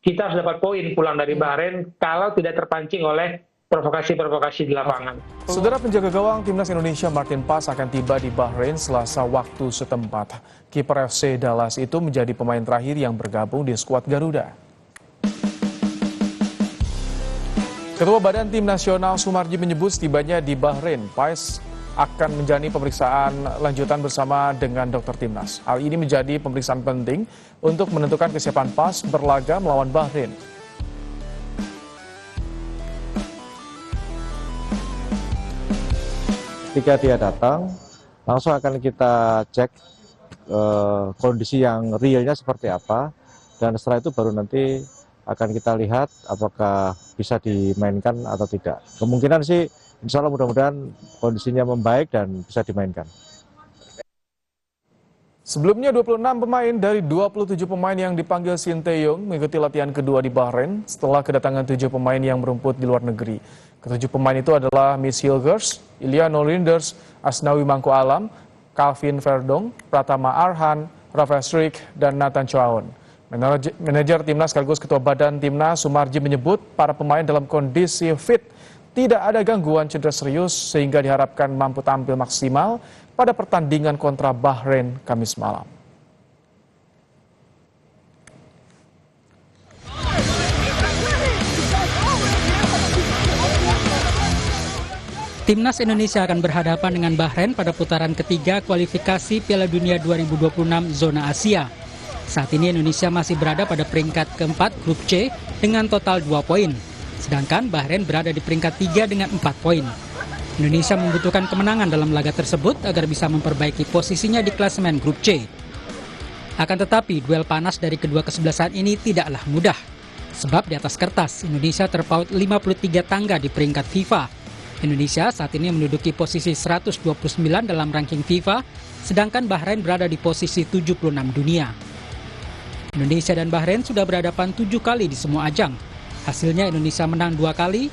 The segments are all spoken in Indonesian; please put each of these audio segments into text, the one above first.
kita harus dapat poin pulang dari Bahrain kalau tidak terpancing oleh provokasi-provokasi di lapangan. Saudara, penjaga gawang Timnas Indonesia Martin Paes akan tiba di Bahrain Selasa waktu setempat. Kiper FC Dallas itu menjadi pemain terakhir yang bergabung di skuad Garuda. Ketua Badan Tim Nasional Sumarji menyebut setibanya di Bahrain, Paes akan menjalani pemeriksaan lanjutan bersama dengan dokter timnas. Hal ini menjadi pemeriksaan penting untuk menentukan kesiapan Paes berlaga melawan Bahrain. Ketika dia datang, langsung akan kita cek kondisi yang realnya seperti apa, dan setelah itu baru nanti akan kita lihat apakah bisa dimainkan atau tidak. Kemungkinan sih insya Allah mudah-mudahan kondisinya membaik dan bisa dimainkan. Sebelumnya 26 pemain dari 27 pemain yang dipanggil Sinteyong mengikuti latihan kedua di Bahrain setelah kedatangan 7 pemain yang merumput di luar negeri. Ketujuh pemain itu adalah Miss Hilgers, Iliano Linders, Asnawi Mangko Alam, Calvin Verdong, Pratama Arhan, Rafael Strik, dan Nathan Choaon. Manajer Timnas sekaligus Ketua Badan Timnas Sumarji menyebut para pemain dalam kondisi fit, tidak ada gangguan cedera serius sehingga diharapkan mampu tampil maksimal pada pertandingan kontra Bahrain Kamis malam. Timnas Indonesia akan berhadapan dengan Bahrain pada putaran ketiga kualifikasi Piala Dunia 2026 zona Asia. Saat ini Indonesia masih berada pada peringkat keempat grup C dengan total 2 poin. Sedangkan Bahrain berada di peringkat 3 dengan 4 poin. Indonesia membutuhkan kemenangan dalam laga tersebut agar bisa memperbaiki posisinya di klasemen grup C. Akan tetapi duel panas dari kedua kesebelasan ini tidaklah mudah. Sebab di atas kertas Indonesia terpaut 53 tangga di peringkat FIFA. Indonesia saat ini menduduki posisi 129 dalam ranking FIFA, sedangkan Bahrain berada di posisi 76 dunia. Indonesia dan Bahrain sudah berhadapan 7 kali di semua ajang. Hasilnya Indonesia menang 2 kali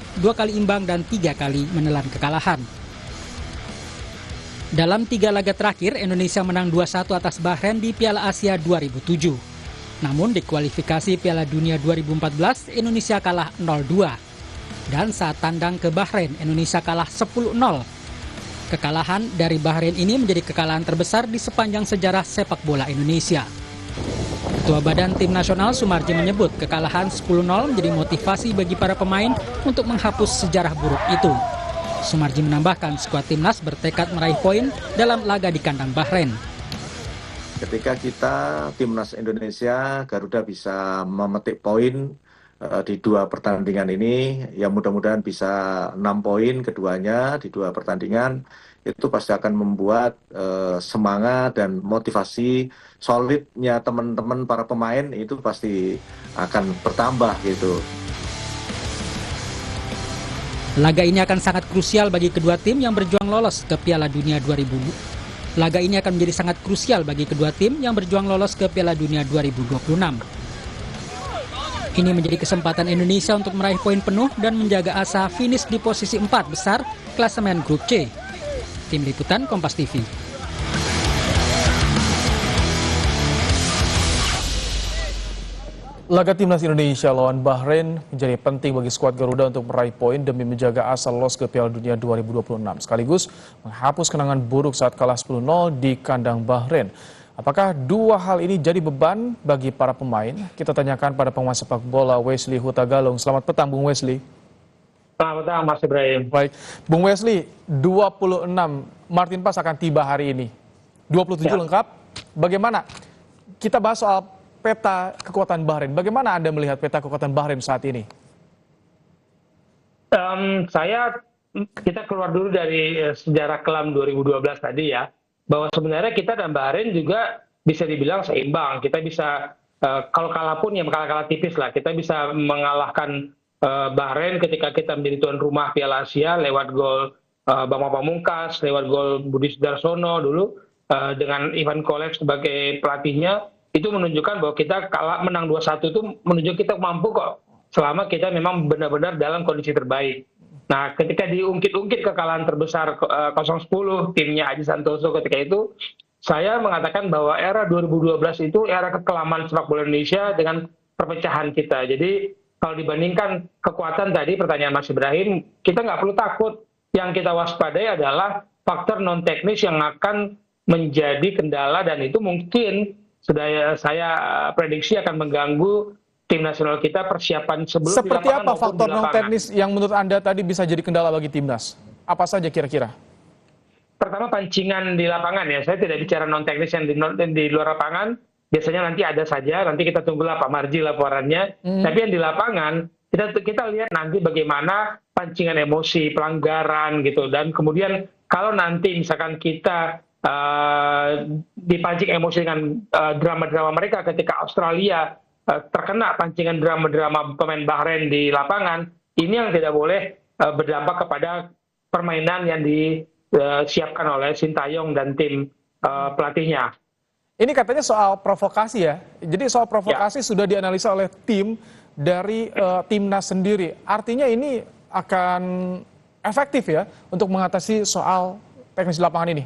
imbang, dan 3 kali menelan kekalahan. Dalam 3 laga terakhir, Indonesia menang 2-1 atas Bahrain di Piala Asia 2007. Namun di kualifikasi Piala Dunia 2014, Indonesia kalah 0-2. Dan saat tandang ke Bahrain, Indonesia kalah 10-0. Kekalahan dari Bahrain ini menjadi kekalahan terbesar di sepanjang sejarah sepak bola Indonesia. Ketua Badan Tim Nasional Sumarji menyebut kekalahan 10-0 menjadi motivasi bagi para pemain untuk menghapus sejarah buruk itu. Sumarji menambahkan skuad timnas bertekad meraih poin dalam laga di kandang Bahrain. Ketika kita timnas Indonesia Garuda bisa memetik poin di 2 pertandingan ini, ya mudah-mudahan bisa 6 poin keduanya di 2 pertandingan. Itu pasti akan membuat semangat dan motivasi solidnya teman-teman para pemain itu pasti akan bertambah gitu. Laga ini akan sangat krusial bagi kedua tim yang berjuang lolos ke Piala Dunia 2000. Laga ini akan menjadi sangat krusial bagi kedua tim yang berjuang lolos ke Piala Dunia 2026. Ini menjadi kesempatan Indonesia untuk meraih poin penuh dan menjaga asa finish di posisi 4 besar klasemen grup C. Tim Liputan Kompas TV. Laga Timnas Indonesia lawan Bahrain menjadi penting bagi skuad Garuda untuk meraih poin demi menjaga asa lolos ke Piala Dunia 2026, sekaligus menghapus kenangan buruk saat kalah 10-0 di kandang Bahrain. Apakah 2 hal ini jadi beban bagi para pemain? Kita tanyakan pada pengamat sepak bola Wesley Hutagalung. Selamat petang, Bung Wesley. Selamat petang, Mas Ibrahim. Baik, Bung Wesley, 26 Martin Paes akan tiba hari ini. 27 lengkap. Bagaimana? Kita bahas soal peta kekuatan Bahrain. Bagaimana Anda melihat peta kekuatan Bahrain saat ini? Kita keluar dulu dari sejarah kelam 2012 tadi ya, bahwa sebenarnya kita dan Bahrain juga bisa dibilang seimbang. Kita bisa, kalau kalah pun ya kalah tipis lah. Kita bisa mengalahkan Bahrain ketika kita menjadi tuan rumah Piala Asia lewat gol Bambang Pamungkas, lewat gol Budi Sudarsono dulu, dengan Ivan Kolev sebagai pelatihnya. Itu menunjukkan bahwa kita menang 2-1 itu menunjukkan kita mampu kok, selama kita memang benar-benar dalam kondisi terbaik. Nah, ketika diungkit-ungkit kekalahan terbesar 0-10 timnya Aji Santoso ketika itu, saya mengatakan bahwa era 2012 itu era kekelaman sepak bola Indonesia dengan perpecahan kita. Jadi kalau dibandingkan kekuatan tadi, pertanyaan Mas Ibrahim, kita nggak perlu takut. Yang kita waspadai adalah faktor non teknis yang akan menjadi kendala, dan itu mungkin sudah saya prediksi akan mengganggu tim nasional kita persiapan sebelum di Seperti lapangan apa maupun faktor di non lapangan. teknis yang menurut Anda tadi bisa jadi kendala bagi timnas? Apa saja kira-kira? Pertama, pancingan di lapangan ya. Saya tidak bicara non teknis yang di luar lapangan. Biasanya nanti ada saja. Nanti kita tunggulah Pak Marji laporannya. Tapi yang di lapangan kita lihat nanti bagaimana pancingan emosi, pelanggaran gitu. Dan kemudian kalau nanti misalkan kita dipancing emosi dengan drama-drama mereka ketika Australia terkena pancingan drama-drama pemain Bahrain di lapangan, ini yang tidak boleh berdampak kepada permainan yang disiapkan oleh Sintayong dan tim pelatihnya. Ini katanya soal provokasi ya. Jadi soal provokasi sudah dianalisa oleh tim dari timnas sendiri. Artinya ini akan efektif ya untuk mengatasi soal teknis di lapangan ini.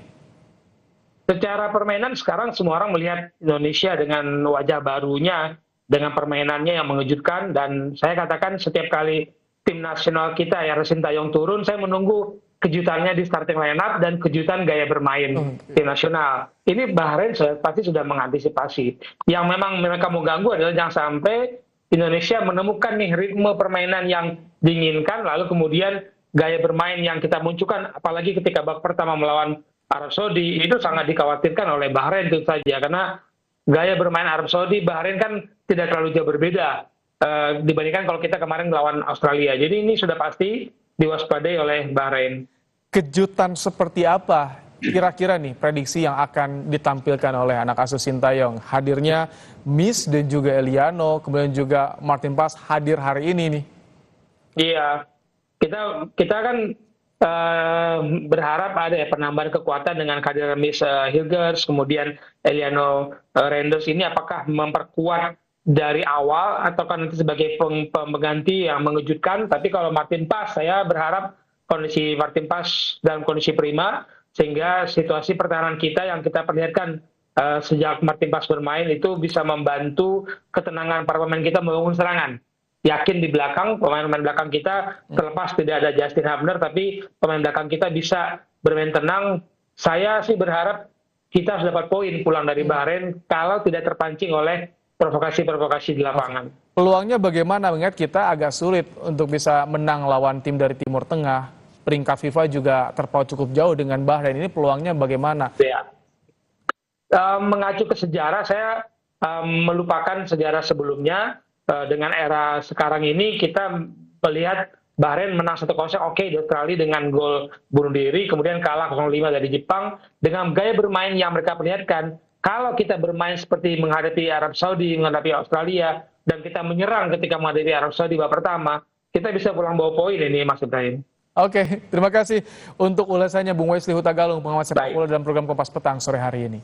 Secara permainan sekarang semua orang melihat Indonesia dengan wajah barunya, dengan permainannya yang mengejutkan, dan saya katakan setiap kali tim nasional kita ya Sintayong turun, saya menunggu kejutannya di starting lineup dan kejutan gaya bermain tim nasional. Ini Bahrain pasti sudah mengantisipasi. Yang memang mereka mau ganggu adalah jangan sampai Indonesia menemukan nih ritme permainan yang diinginkan, lalu kemudian gaya bermain yang kita munculkan, apalagi ketika babak pertama melawan Arab Saudi, itu sangat dikhawatirkan oleh Bahrain tentu saja, karena gaya bermain Arab Saudi, Bahrain kan tidak terlalu jauh berbeda dibandingkan kalau kita kemarin melawan Australia. Jadi ini sudah pasti diwaspadai oleh Bahrain. Kejutan seperti apa kira-kira nih prediksi yang akan ditampilkan oleh anak asuh Sintayong? Hadirnya Miss dan juga Eliano, kemudian juga Martin Paes hadir hari ini nih. Iya, kita kan berharap ada ya penambahan kekuatan dengan kehadiran Miss Hilgers, kemudian Eliano Renders ini apakah memperkuat dari awal ataukah nanti sebagai pengganti yang mengejutkan. Tapi kalau Martin Paes, saya berharap kondisi Martin Paes dalam kondisi prima, sehingga situasi pertahanan kita yang kita perlihatkan sejak Martin Paes bermain itu bisa membantu ketenangan para pemain kita membangun serangan. Yakin di belakang, pemain-pemain belakang kita terlepas tidak ada Justin Hubner, tapi pemain belakang kita bisa bermain tenang. Saya sih berharap kita harus dapat poin pulang dari Bahrain kalau tidak terpancing oleh provokasi-provokasi di lapangan. Peluangnya bagaimana, mengingat kita agak sulit untuk bisa menang lawan tim dari Timur Tengah. Peringkat FIFA juga terpaut cukup jauh dengan Bahrain. Ini peluangnya bagaimana? Ya. Mengacu ke sejarah, saya melupakan sejarah sebelumnya. Dengan era sekarang ini kita melihat Bahrain menang 1-0 oke di Australia dengan gol bunuh diri, kemudian kalah 0-5 dari Jepang dengan gaya bermain yang mereka perlihatkan. Kalau kita bermain seperti menghadapi Arab Saudi, menghadapi Australia, dan kita menyerang ketika menghadapi Arab Saudi babak pertama, kita bisa pulang bawa poin ini, Mas Ibrahim. Oke, terima kasih untuk ulasannya Bung Wesley Hutagalung, pengamat sepak bola dalam program Kompas Petang sore hari ini.